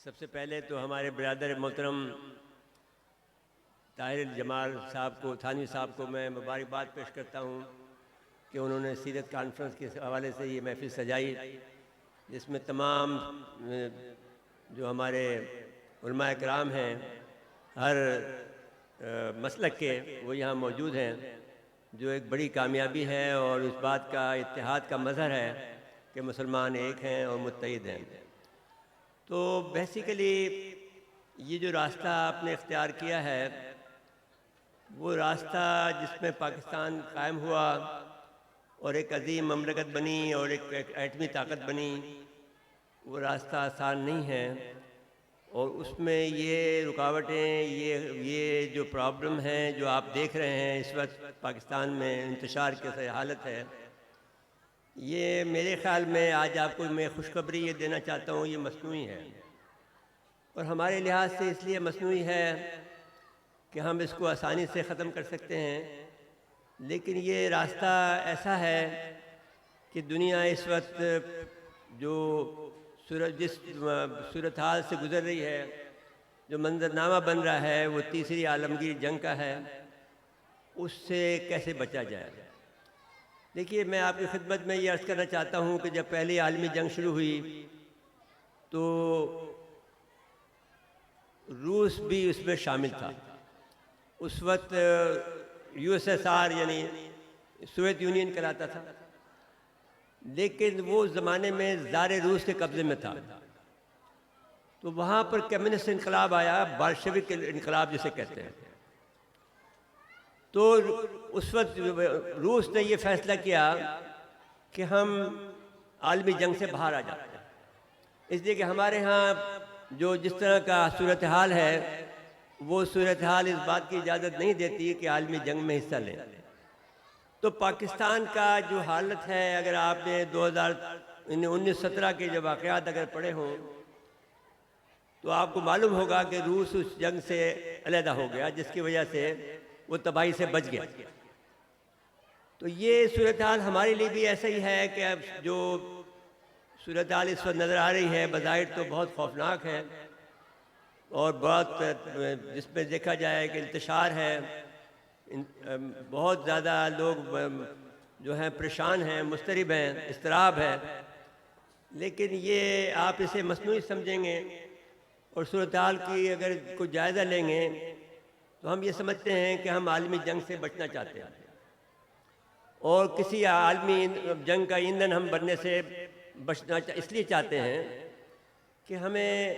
سب سے پہلے تو ہمارے برادر محترم طاہر جمال صاحب کو تھانوی صاحب کو میں مبارکباد پیش کرتا ہوں کہ انہوں نے سیرت کانفرنس کے حوالے سے یہ محفل سجائی، جس میں تمام جو ہمارے علماء کرام ہیں ہر مسلک کے وہ یہاں موجود ہیں، جو ایک بڑی کامیابی ہے اور اس بات کا اتحاد کا مظہر ہے کہ مسلمان ایک ہیں اور متحد ہیں۔ تو بیسیکلی یہ جو راستہ آپ نے اختیار کیا ہے وہ راستہ جس میں پاکستان قائم ہوا اور ایک عظیم مملکت بنی اور ایک ایٹمی طاقت بنی، وہ راستہ آسان نہیں ہے، اور اس میں یہ رکاوٹیں یہ جو پرابلم ہیں جو آپ دیکھ رہے ہیں اس وقت پاکستان میں انتشار کی حالت ہے، یہ میرے خیال میں آج آپ کو میں خوشخبری یہ دینا چاہتا ہوں، یہ مصنوعی ہے، اور ہمارے لحاظ سے اس لیے مصنوعی ہے کہ ہم اس کو آسانی سے ختم کر سکتے ہیں، لیکن یہ راستہ ایسا ہے کہ دنیا اس وقت جو جس صورتحال سے گزر رہی ہے، جو منظرنامہ بن رہا ہے وہ تیسری عالمگیر جنگ کا ہے، اس سے کیسے بچا جائے۔ دیکھیے، میں آپ کی خدمت میں یہ عرض کرنا چاہتا ہوں کہ جب پہلی عالمی جنگ شروع ہوئی تو روس بھی اس میں شامل تھا۔ اس وقت USSR یعنی سوویت یونین کہلاتا تھا، لیکن وہ زمانے میں زار روس کے قبضے میں تھا، تو وہاں پر کمیونسٹ انقلاب آیا، بارشوک انقلاب جسے کہتے ہیں۔ تو اس وقت روس نے یہ فیصلہ کیا کہ ہم عالمی جنگ سے باہر آ جاتے ہیں، اس لیے کہ ہمارے ہاں جو جس طرح کا صورتحال ہے وہ صورتحال اس بات کی اجازت نہیں دیتی کہ عالمی جنگ میں حصہ لیں۔ تو پاکستان کا جو حالت ہے، اگر آپ نے 1917 کے جو واقعات اگر پڑھے ہوں تو آپ کو معلوم ہوگا کہ روس اس جنگ سے علیحدہ ہو گیا، جس کی وجہ سے وہ تباہی سے بچ گیا۔ تو یہ صورتحال ہمارے لیے بھی ایسا ہی ہے کہ اب جو صورتحال اس وقت نظر آ رہی ہے بظاہر تو بہت خوفناک ہے، اور بہت جس میں دیکھا جائے کہ انتشار ہے، بہت زیادہ لوگ جو ہیں پریشان ہیں، مضطرب ہیں، اضطراب ہے، لیکن یہ آپ اسے مصنوعی سمجھیں گے اور صورتحال کی اگر کوئی جائزہ لیں گے تو ہم یہ سمجھتے ہیں کہ ہم عالمی جنگ سے بچنا چاہتے ہیں، اور کسی عالمی جنگ کا ایندھن ہم بننے سے بچنا اس لیے چاہتے ہیں کہ ہمیں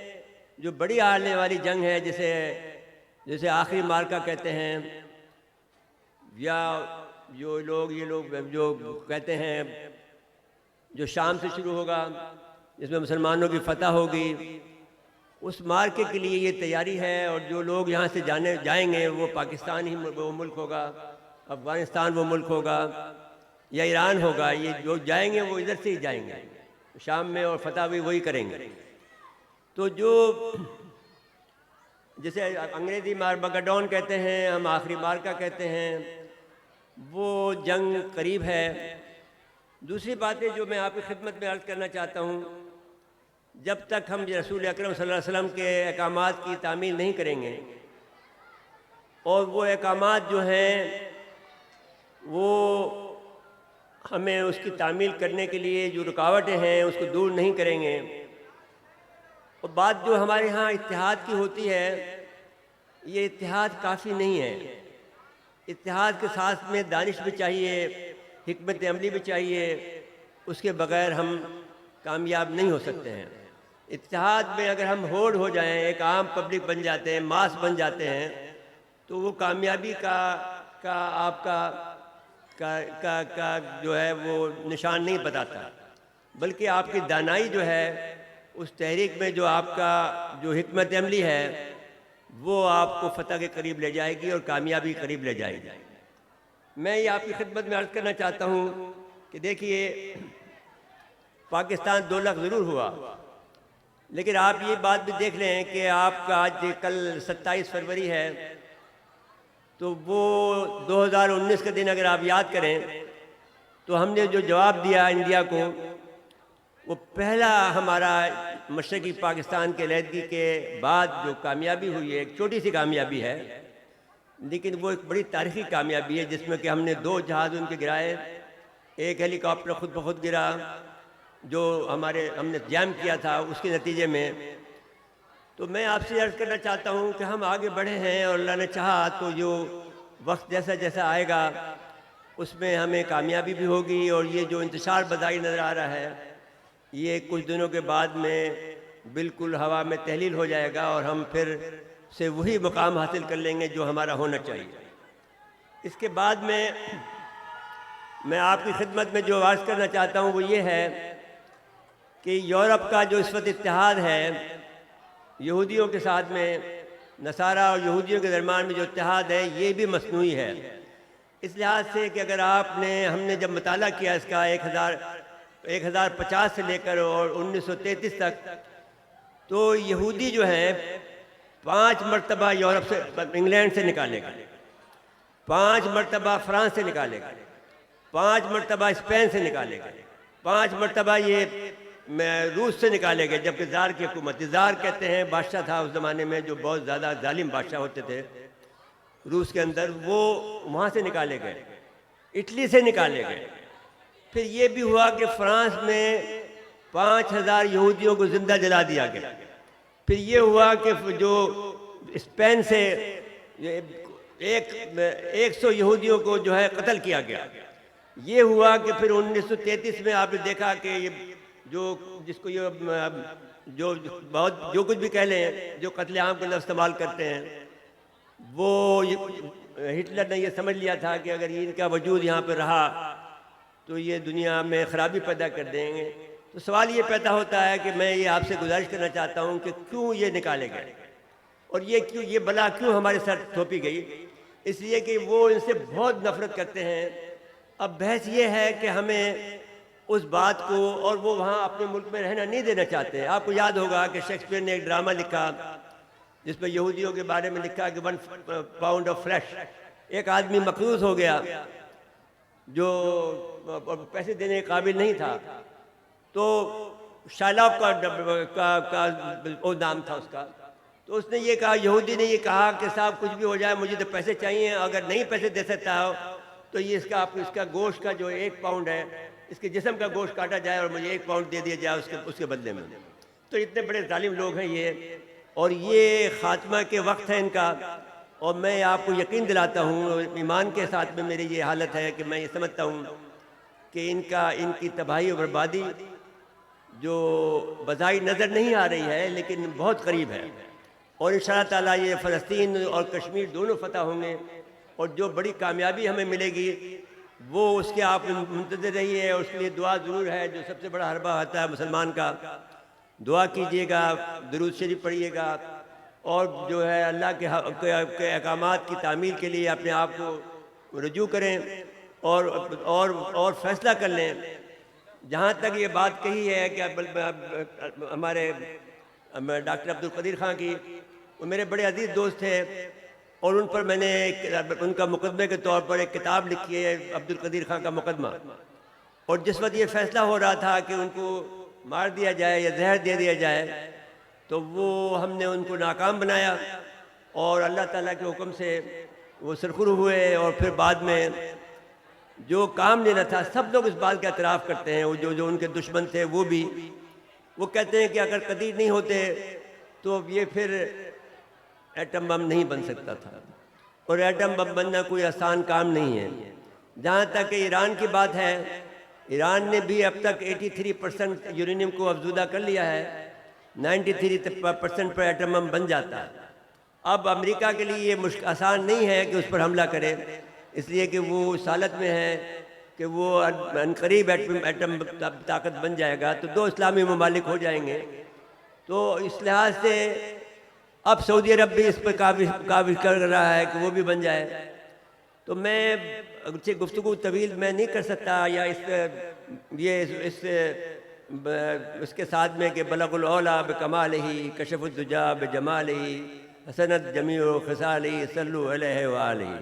جو بڑی آنے والی جنگ ہے جسے آخری مارکہ کہتے ہیں، یا جو یہ لوگ جو کہتے ہیں جو شام سے شروع ہوگا جس میں مسلمانوں کی فتح ہوگی، اس مارکے کے لیے یہ تیاری ہے، اور جو لوگ یہاں سے جائیں گے وہ پاکستان ہی وہ ملک ہوگا، افغانستان وہ ملک ہوگا، یا ایران ہوگا، یہ جو جائیں گے وہ ادھر سے ہی جائیں گے شام میں، اور فتح بھی وہی کریں گے۔ تو جو جسے انگریزی ماربگڈون کہتے ہیں، ہم آخری مارکہ کہتے ہیں، وہ جنگ قریب ہے۔ دوسری باتیں جو میں آپ کی خدمت میں عرض کرنا چاہتا ہوں، جب تک ہم رسول اکرم صلی اللہ علیہ وسلم کے احکامات کی تعمیل نہیں کریں گے، اور وہ احکامات جو ہیں وہ ہمیں اس کی تعمیل کرنے کے لیے جو رکاوٹیں ہیں اس کو دور نہیں کریں گے، اور بات جو ہمارے ہاں اتحاد کی ہوتی ہے، یہ اتحاد کافی نہیں ہے۔ اتحاد کے ساتھ میں دانش بھی چاہیے، حکمت عملی بھی چاہیے، اس کے بغیر ہم کامیاب نہیں ہو سکتے ہیں۔ اتحاد میں اگر ہم ہوڑ ہو جائیں، ایک عام پبلک بن جاتے ہیں، ماس بن جاتے ہیں، تو وہ کامیابی کا آپ کا جو ہے وہ نشان نہیں بتاتا، بلکہ آپ کی دانائی جو ہے اس تحریک میں جو آپ کا جو حکمت عملی ہے وہ آپ کو فتح کے قریب لے جائے گی اور کامیابی قریب لے جائے گی۔ میں یہ آپ کی خدمت میں عرض کرنا چاہتا ہوں کہ دیکھیے، پاکستان 2 لاکھ ضرور ہوا، لیکن آپ یہ بات بھی دیکھ لیں کہ آپ کا آج کل 27 فروری ہے، تو وہ 2019 کا دن اگر آپ یاد کریں تو ہم نے جو جواب دیا انڈیا کو، وہ پہلا ہمارا مشرقی پاکستان کے علیحدگی کے بعد جو کامیابی ہوئی ہے، ایک چھوٹی سی کامیابی ہے لیکن وہ ایک بڑی تاریخی کامیابی ہے، جس میں کہ ہم نے 2 جہاز ان کے گرائے، ایک ہیلی کاپٹر خود بخود گرا جو ہم نے جیم کیا تھا اس کے نتیجے میں۔ تو میں آپ سے عرض کرنا چاہتا ہوں کہ ہم آگے بڑھے ہیں اور اللہ نے چاہا تو جو وقت جیسا جیسا آئے گا اس میں ہمیں کامیابی بھی ہوگی، اور یہ جو انتشار بدائی نظر آ رہا ہے یہ کچھ دنوں کے بعد میں بالکل ہوا میں تحلیل ہو جائے گا، اور ہم پھر سے وہی مقام حاصل کر لیں گے جو ہمارا ہونا چاہیے۔ اس کے بعد میں آپ کی خدمت میں جو عرض کرنا چاہتا ہوں وہ یہ ہے کہ یورپ کا جو اس وقت اتحاد ہے یہودیوں کے ساتھ میں، نصارہ اور یہودیوں کے درمیان میں جو اتحاد ہے یہ بھی مصنوعی ہے، اس لحاظ سے کہ اگر ہم نے جب مطالعہ کیا اس کا 1050 سے لے کر اور 1933 تک، تو یہودی جو ہیں 5 مرتبہ یورپ سے، انگلینڈ سے نکالے گئے، 5 مرتبہ فرانس سے نکالے گئے، 5 مرتبہ اسپین سے نکالے گئے، 5 مرتبہ یہ روس سے نکالے گئے، جبکہ زار کی حکومت، زار کہتے ہیں بادشاہ تھا اس زمانے میں جو بہت زیادہ ظالم بادشاہ ہوتے تھے روس کے اندر، وہ وہاں سے نکالے گئے، اٹلی سے نکالے گئے۔ پھر یہ بھی ہوا کہ فرانس میں 5000 یہودیوں کو زندہ جلا دیا گیا۔ پھر یہ ہوا کہ جو اسپین سے 100 یہودیوں کو جو ہے قتل کیا گیا۔ یہ ہوا کہ پھر 1933 میں آپ نے دیکھا کہ جس کو جو کچھ بھی کہہ لیں، جو قتل عام کا لفظ استعمال کرتے ہیں، وہ ہٹلر نے یہ سمجھ لیا تھا کہ اگر ان کا وجود یہاں پہ رہا تو یہ دنیا میں خرابی پیدا کر دیں گے۔ تو سوال یہ پیدا ہوتا ہے کہ میں یہ آپ سے گزارش کرنا چاہتا ہوں کہ کیوں یہ نکالے گئے، اور یہ بلا کیوں ہمارے ساتھ تھوپی گئی؟ اس لیے کہ وہ ان سے بہت نفرت کرتے ہیں۔ اب بحث یہ ہے کہ ہمیں اس بات کو، اور وہ وہاں اپنے ملک میں رہنا نہیں دینا چاہتے۔ آپ کو یاد ہوگا کہ شیکسپیئر نے ایک ڈرامہ لکھا جس میں یہودیوں کے بارے میں لکھا کہ 1 پاؤنڈ آف فلیش، ایک آدمی مقروض ہو گیا جو پیسے دینے کے قابل نہیں تھا، تو شائلاک کا وہ نام تھا اس کا، تو اس نے یہ کہا، یہودی نے یہ کہا کہ صاحب کچھ بھی ہو جائے مجھے تو پیسے چاہیے، اگر نہیں پیسے دے سکتا ہو تو یہ اس کا گوشت کا جو 1 پاؤنڈ ہے، اس کے جسم کا گوشت کاٹا جائے اور مجھے 1 پاؤنڈ دے دیا جائے اس کے بدلے میں۔ تو اتنے بڑے ظالم لوگ ہیں یہ، اور یہ خاتمہ کے وقت ہے ان کا، اور میں آپ کو یقین دلاتا ہوں، ایمان کے ساتھ میں میری یہ حالت ہے کہ میں یہ سمجھتا ہوں کہ ان کی تباہی و بربادی جو بظاہر نظر نہیں آ رہی ہے لیکن بہت قریب ہے، اور انشاءاللہ تعالیٰ یہ فلسطین اور کشمیر دونوں فتح ہوں گے، اور جو بڑی کامیابی ہمیں ملے گی وہ اس کے آپ منتظر رہیے، اور اس کے لیے دعا ضرور ہے۔ جو سب سے بڑا حربہ ہوتا ہے مسلمان کا، دعا کیجئے گا، درود شریف پڑھیے گا، اور جو ہے اللہ کے احکامات کی تعمیل کے لیے اپنے آپ کو رجوع کریں اور فیصلہ کر لیں۔ جہاں تک یہ بات کہی ہے کہ ہمارے ڈاکٹر عبدالقدیر خان کی، وہ میرے بڑے عزیز دوست تھے، اور ان پر میں نے ان کا مقدمے کے طور پر ایک کتاب لکھی ہے، عبدالقدیر خان کا مقدمہ، اور جس وقت یہ فیصلہ ہو رہا تھا کہ ان کو مار دیا جائے یا زہر دے دیا جائے، تو ہم نے ان کو ناکام بنایا، اور اللہ تعالیٰ کے حکم سے وہ سرخرو ہوئے، اور پھر بعد میں جو کام لینا تھا، سب لوگ اس بات کا اعتراف کرتے ہیں، جو ان کے دشمن تھے وہ کہتے ہیں کہ اگر قدیر نہیں ہوتے تو یہ پھر ایٹم بم نہیں بن سکتا تھا، اور ایٹم بم بننا کوئی آسان کام نہیں ہے۔ جہاں تک کہ ایران کی بات ہے، ایران نے بھی اب تک 83% یورینیم کو افزودہ کر لیا ہے، 93% پر ایٹم بم بن جاتا ہے۔ اب امریکہ کے لیے یہ آسان نہیں ہے کہ اس پر حملہ کرے، اس لیے کہ وہ اس حالت میں ہے کہ وہ عنقریب ایٹم طاقت بن جائے گا، تو 2 اسلامی ممالک ہو جائیں گے۔ تو اس لحاظ سے اب سعودی عرب بھی اس پہ کاوش کر رہا ہے کہ وہ بھی بن جائے۔ تو میں گفتگو طویل میں نہیں کر سکتا، یا اس کے ساتھ میں کہ بلغ الاولیٰ بکمالہ کشف الدجیٰ بجمالہ حسنت جمیع خصالہ صلوا علیہ وآلہ۔